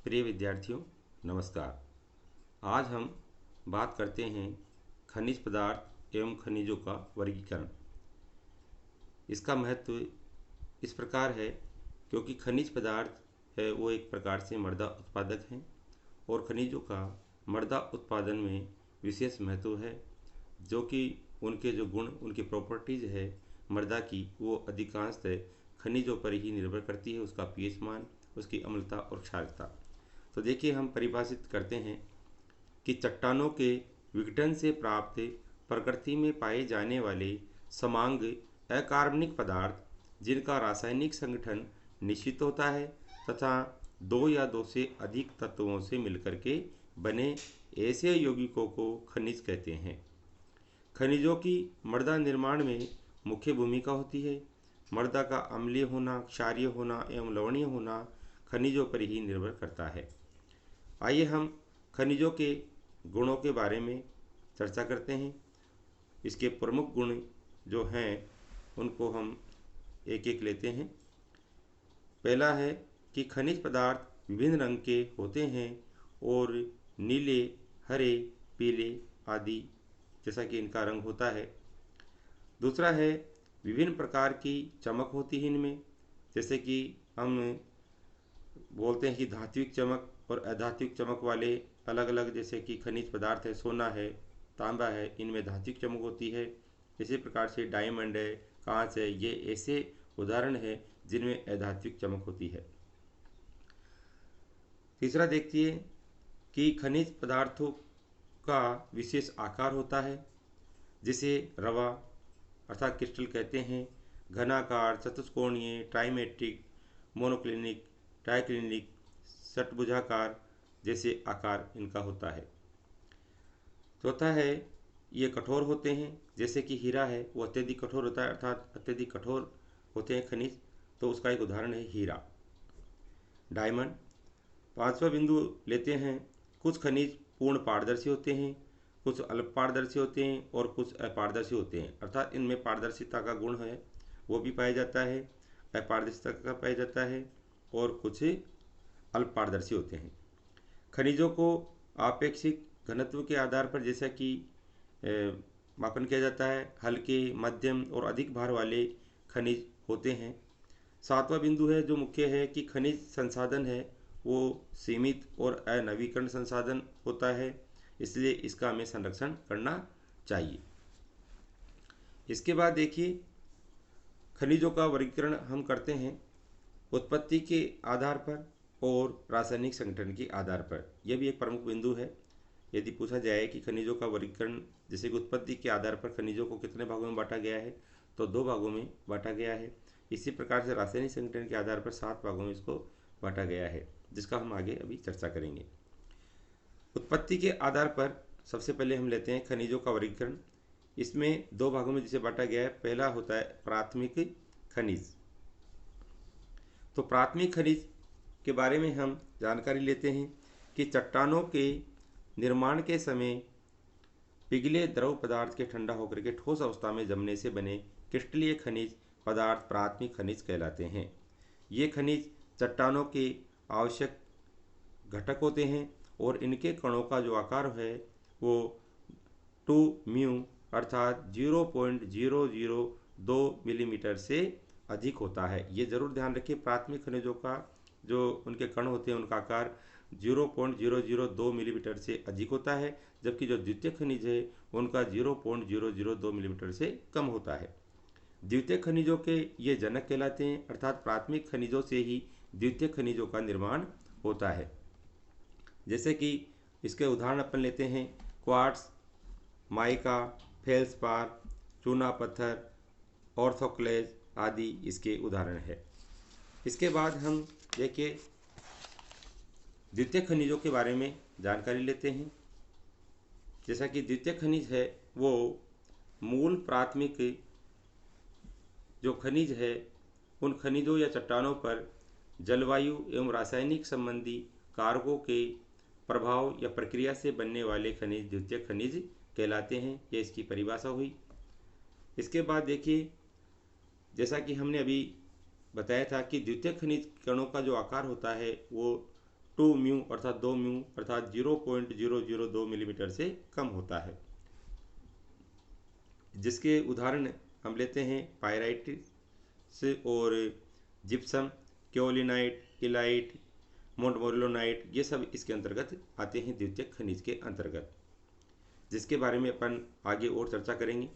प्रिय विद्यार्थियों, नमस्कार। आज हम बात करते हैं खनिज पदार्थ एवं खनिजों का वर्गीकरण। इसका महत्व इस प्रकार है क्योंकि खनिज पदार्थ है वो एक प्रकार से मृदा उत्पादक हैं और खनिजों का मृदा उत्पादन में विशेष महत्व है, जो कि उनके जो गुण, उनकी प्रॉपर्टीज है मृदा की, वो अधिकांशतः खनिजों पर ही निर्भर करती है। उसका पीएच मान, उसकी अम्लता और क्षारकता। तो देखिए, हम परिभाषित करते हैं कि चट्टानों के विघटन से प्राप्त प्रकृति में पाए जाने वाले समांग अकार्बनिक पदार्थ जिनका रासायनिक संगठन निश्चित होता है तथा दो या दो से अधिक तत्वों से मिलकर के बने ऐसे यौगिकों को खनिज कहते हैं। खनिजों की मृदा निर्माण में मुख्य भूमिका होती है। मृदा का अम्लीय होना, क्षारीय होना एवं लवणीय होना खनिजों पर ही निर्भर करता है। आइए हम खनिजों के गुणों के बारे में चर्चा करते हैं। इसके प्रमुख गुण जो हैं उनको हम एक एक लेते हैं। पहला है कि खनिज पदार्थ विभिन्न रंग के होते हैं और नीले, हरे, पीले आदि जैसा कि इनका रंग होता है। दूसरा है विभिन्न प्रकार की चमक होती है इनमें, जैसे कि हम बोलते हैं कि धात्विक चमक और अधात्विक चमक वाले अलग अलग, जैसे कि खनिज पदार्थ है, सोना है, तांबा है, इनमें धात्विक चमक होती है। इसी प्रकार से डायमंड है, कांच है, ये ऐसे उदाहरण है जिनमें अधात्विक चमक होती है। तीसरा देखिए कि खनिज पदार्थों का विशेष आकार होता है, जिसे रवा अर्थात क्रिस्टल कहते हैं। घनाकार, चतुष्कोणीय, ट्राइमेट्रिक, मोनोक्लिनिक, ट्राइक्लिनिक, षटभुजाकार जैसे आकार इनका होता है। चौथा है ये कठोर होते हैं, जैसे कि हीरा है वो अत्यधिक कठोर होता है, अर्थात अत्यधिक कठोर होते हैं खनिज, तो उसका एक उदाहरण है हीरा। डायमंड। पांचवा बिंदु लेते हैं, कुछ खनिज पूर्ण पारदर्शी होते हैं, कुछ अल्प पारदर्शी होते हैं और कुछ अपारदर्शी होते हैं, अर्थात इनमें पारदर्शिता का गुण है वो भी पाया जाता है, अपारदर्शिता का पाया जाता है और कुछ अल्प पारदर्शी होते हैं। खनिजों को आपेक्षिक घनत्व के आधार पर जैसा कि मापन किया जाता है, हल्के, मध्यम और अधिक भार वाले खनिज होते हैं। सातवां बिंदु है जो मुख्य है कि खनिज संसाधन है वो सीमित और अनवीकरण संसाधन होता है, इसलिए इसका हमें संरक्षण करना चाहिए। इसके बाद देखिए, खनिजों का वर्गीकरण हम करते हैं उत्पत्ति के आधार पर और रासायनिक संगठन के आधार पर। यह भी एक प्रमुख बिंदु है। यदि पूछा जाए कि खनिजों का वर्गीकरण, जैसे कि उत्पत्ति के आधार पर खनिजों को कितने भागों में बांटा गया है, तो 2 भागों में बांटा गया है। इसी प्रकार से रासायनिक संगठन के आधार पर 7 भागों में इसको बांटा गया है, जिसका हम आगे अभी चर्चा करेंगे। उत्पत्ति के आधार पर सबसे पहले हम लेते हैं खनिजों का वर्गीकरण। इसमें 2 भागों में जिसे बांटा गया है। पहला होता है प्राथमिक खनिज। तो प्राथमिक खनिज के बारे में हम जानकारी लेते हैं कि चट्टानों के निर्माण के समय पिघले द्रव पदार्थ के ठंडा होकर के ठोस अवस्था में जमने से बने क्रिस्टलीय खनिज पदार्थ प्राथमिक खनिज कहलाते हैं। ये खनिज चट्टानों के आवश्यक घटक होते हैं और इनके कणों का जो आकार है वो 2 म्यू अर्थात 0.002 मिलीमीटर से अधिक होता है। ये जरूर ध्यान रखिए, प्राथमिक खनिजों का जो उनके कण होते हैं उनका आकार 0.002 मिलीमीटर से अधिक होता है, जबकि जो द्वितीय खनिज है उनका 0.002 मिलीमीटर से कम होता है। द्वितीय खनिजों के ये जनक कहलाते हैं, अर्थात प्राथमिक खनिजों से ही द्वितीय खनिजों का निर्माण होता है। जैसे कि इसके उदाहरण अपन लेते हैं क्वार्ट्स, माइका, फेल्सपार, चूना पत्थर, ऑर्थोक्लेज आदि इसके उदाहरण है। इसके बाद हम देखिए द्वितीय खनिजों के बारे में जानकारी लेते हैं। जैसा कि द्वितीय खनिज है वो मूल प्राथमिक जो खनिज है उन खनिजों या चट्टानों पर जलवायु एवं रासायनिक संबंधी कारकों के प्रभाव या प्रक्रिया से बनने वाले खनिज द्वितीय खनिज कहलाते हैं। यह इसकी परिभाषा हुई। इसके बाद देखिए, जैसा कि हमने अभी बताया था कि द्वितीय खनिज कणों का जो आकार होता है वो 2 म्यू अर्थात 2 म्यू अर्थात 0.002 मिलीमीटर से कम होता है। जिसके उदाहरण हम लेते हैं पायराइट से और जिप्सम, केओलिनाइट, इलाइट, मोंटमोरिलोनाइट, ये सब इसके अंतर्गत आते हैं द्वितीयक खनिज के अंतर्गत, जिसके बारे में अपन आगे और चर्चा करेंगे।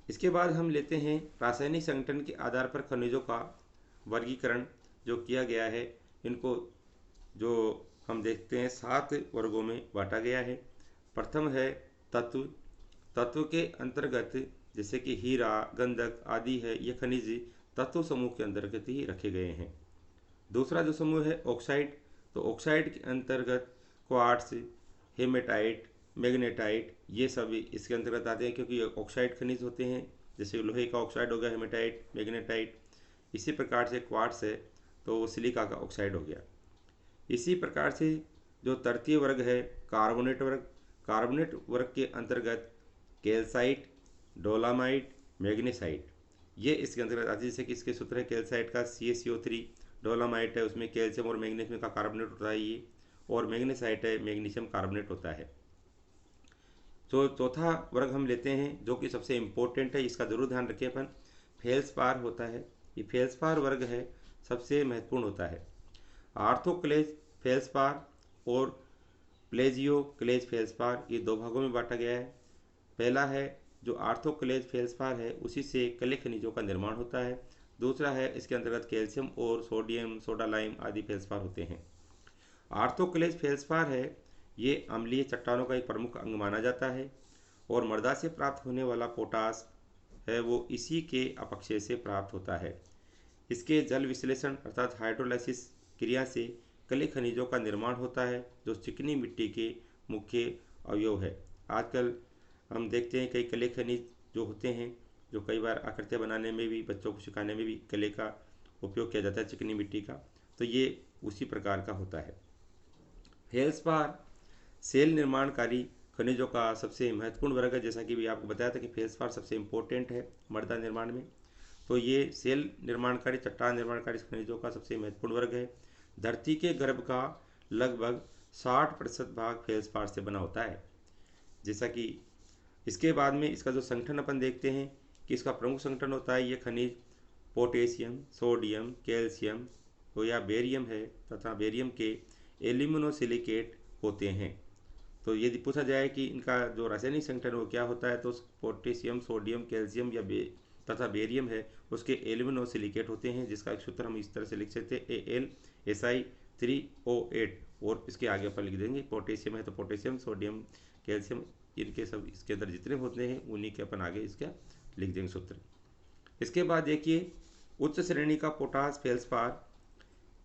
इसके बाद हम लेते हैं रासायनिक संगठन के आधार पर खनिजों का वर्गीकरण जो किया गया है। इनको जो हम देखते हैं 7 वर्गों में बांटा गया है। प्रथम है तत्व। तत्व के अंतर्गत जैसे कि हीरा, गंधक आदि है, ये खनिज तत्व समूह के अंतर्गत ही रखे गए हैं। दूसरा जो समूह है ऑक्साइड, तो ऑक्साइड के अंतर्गत क्वार्ट्स, हेमेटाइट, मैग्नेटाइट, ये सभी इसके अंतर्गत आते हैं क्योंकि ये ऑक्साइड खनिज होते हैं। जैसे लोहे का ऑक्साइड हो गया हेमेटाइट, मैग्नेटाइट। इसी प्रकार से क्वार्ट्स है तो वो सिलिका का ऑक्साइड हो गया। इसी प्रकार से जो तृतीय वर्ग है कार्बोनेट वर्ग। कार्बोनेट वर्ग के अंतर्गत कैल्साइट, डोलामाइट, मैग्नेसाइट, ये इसके अंतर्गत आते हैं। जैसे कि इसके सूत्र है कैल्साइट का CaCO3, डोलामाइट है उसमें कैल्शियम और मैग्नीशियम का कार्बोनेट होता है ये, और मैग्नेसाइट है मैग्नीशियम कार्बोनेट होता है। तो चौथा वर्ग हम लेते हैं जो कि सबसे इम्पोर्टेंट है, इसका जरूर ध्यान रखें अपन, फेल्सपार होता है। ये फेल्सपार वर्ग है, सबसे महत्वपूर्ण होता है। आर्थोक्लेज फेल्सपार और प्लेजियो क्लेज फेल्सपार, ये 2 भागों में बांटा गया है। पहला है जो आर्थोक्लेज फेल्सपार है उसी से कले खनिजों का निर्माण होता है। दूसरा है इसके अंतर्गत कैल्शियम और सोडियम, सोडा लाइम आदि फेल्सपार होते हैं। आर्थोक्लेज फेल्सपार है ये अम्लीय चट्टानों का एक प्रमुख अंग माना जाता है, और मृदा से प्राप्त होने वाला पोटास है वो इसी के अपक्षय से प्राप्त होता है। इसके जल विश्लेषण अर्थात हाइड्रोलाइसिस क्रिया से कले खनिजों का निर्माण होता है जो चिकनी मिट्टी के मुख्य अवयव है। आजकल हम देखते हैं कई कले खनिज जो होते हैं, जो कई बार आकृतियाँ बनाने में भी, बच्चों को सिखाने में भी कले का उपयोग किया जाता है, चिकनी मिट्टी का, तो ये उसी प्रकार का होता है। फेल्सपार सेल निर्माणकारी खनिजों का सबसे महत्वपूर्ण वर्ग है। जैसा कि भी आपको बताया था कि फेल्सपार सबसे इम्पोर्टेंट है मृदा निर्माण में, तो ये सेल निर्माणकारी, चट्टान निर्माणकारी खनिजों का सबसे महत्वपूर्ण वर्ग है। धरती के गर्भ का लगभग 60% भाग फेल्सपार से बना होता है। जैसा कि इसके बाद में इसका जो संगठन अपन देखते हैं कि इसका प्रमुख संगठन होता है ये खनिज पोटेशियम, सोडियम, कैल्शियम हो या बेरियम है तथा बेरियम के एल्यूमिनोसिलिकेट होते हैं। तो यदि पूछा जाए कि इनका जो रासायनिक संगठन वो क्या होता है, तो पोटेशियम, सोडियम, कैल्शियम या तथा बेरियम है उसके एल्यूमिनोसिलिकेट होते हैं, जिसका एक सूत्र हम इस तरह से लिख सकते हैं AlSi3O8, और इसके आगे अपन लिख देंगे पोटेशियम है तो पोटेशियम, सोडियम, कैल्शियम, इनके सब इसके अंदर जितने होते हैं उन्हीं के अपन आगे इसका लिख देंगे सूत्र। इसके बाद देखिए उच्च श्रेणी का पोटास फेल्सपार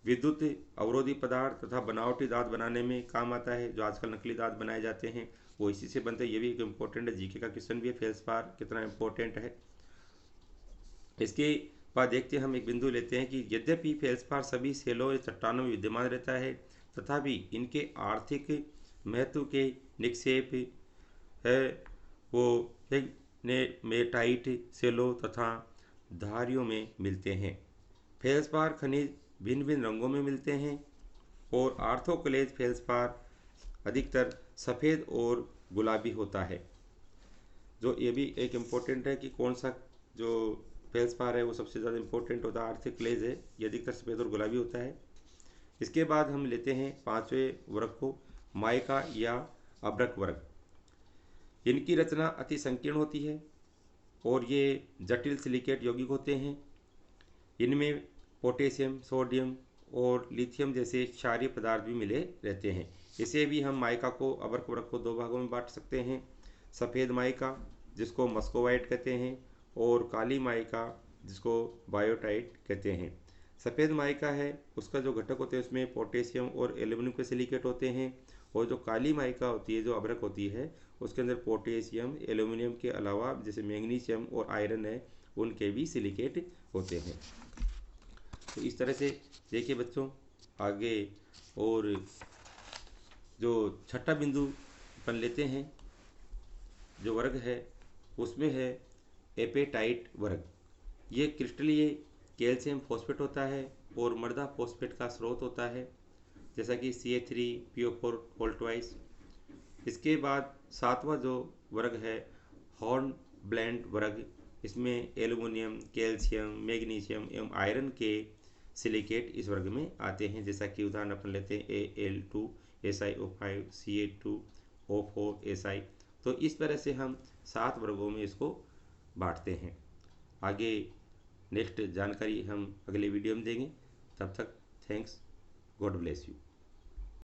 विद्युत अवरोधी पदार्थ तथा बनावटी दांत बनाने में काम आता है। जो आजकल नकली दांत बनाए जाते हैं वो इसी से बनते हैं। ये भी एक इम्पोर्टेंट है, जीके का क्वेश्चन भी है, फेल्सपार कितना इम्पोर्टेंट है। इसके बाद देखते हैं हम एक बिंदु लेते हैं कि यद्यपि फेल्सपार सभी सेलों या चट्टानों में विद्यमान रहता है तथापि इनके आर्थिक महत्व के निक्षेप है वो मैग्नेटाइट सेलों तथा धारियों में मिलते हैं। फेल्सपार खनिज भिन्न भिन्न रंगों में मिलते हैं, और आर्थोक्लेज फेल्सपार अधिकतर सफ़ेद और गुलाबी होता है। जो ये भी एक इम्पोर्टेंट है कि कौन सा जो फेल्सपार है वो सबसे ज़्यादा इम्पोर्टेंट होता है, आर्थोक्लेज है, ये अधिकतर सफ़ेद और गुलाबी होता है। इसके बाद हम लेते हैं 5वें वर्ग को, माइका या अभ्रक वर्ग। इनकी रचना अति संकीर्ण होती है और ये जटिल सिलिकेट यौगिक होते हैं। इनमें पोटेशियम, सोडियम और लिथियम जैसे क्षारीय पदार्थ भी मिले रहते हैं। इसे भी हम माइका को, अभ्रक वर्ग को 2 भागों में बांट सकते हैं, सफ़ेद माइका जिसको मस्कोवाइट कहते हैं और काली माइका जिसको बायोटाइट कहते हैं। सफ़ेद माइका है उसका जो घटक होते हैं उसमें पोटेशियम और एल्यूमिनियम के सिलिकेट होते हैं, और जो काली माइका होती है, जो अभ्रक होती है, उसके अंदर पोटेशियम, एल्यूमिनियम के अलावा जैसे मैग्नीशियम और आयरन है उनके भी सिलिकेट होते हैं। तो इस तरह से देखिए बच्चों आगे, और जो छठा बिंदु अपन लेते हैं जो वर्ग है उसमें है एपेटाइट वर्ग। ये क्रिस्टलीय कैल्शियम फॉस्फेट होता है और मृदा फॉस्फेट का स्रोत होता है। जैसा कि CH3PO4 वोल्टवाइज। इसके बाद सातवां जो वर्ग है हॉर्न ब्लेंड वर्ग, इसमें एल्युमिनियम, कैल्शियम, मैग्नीशियम एवं आयरन के सिलिकेट इस वर्ग में आते हैं। जैसा कि उदाहरण अपन लेते हैं Al2SiO5, Ca2O4Si। तो इस तरह से हम 7 वर्गों में इसको बांटते हैं। आगे नेक्स्ट जानकारी हम अगले वीडियो में देंगे। तब तक थैंक्स, गॉड ब्लेस यू।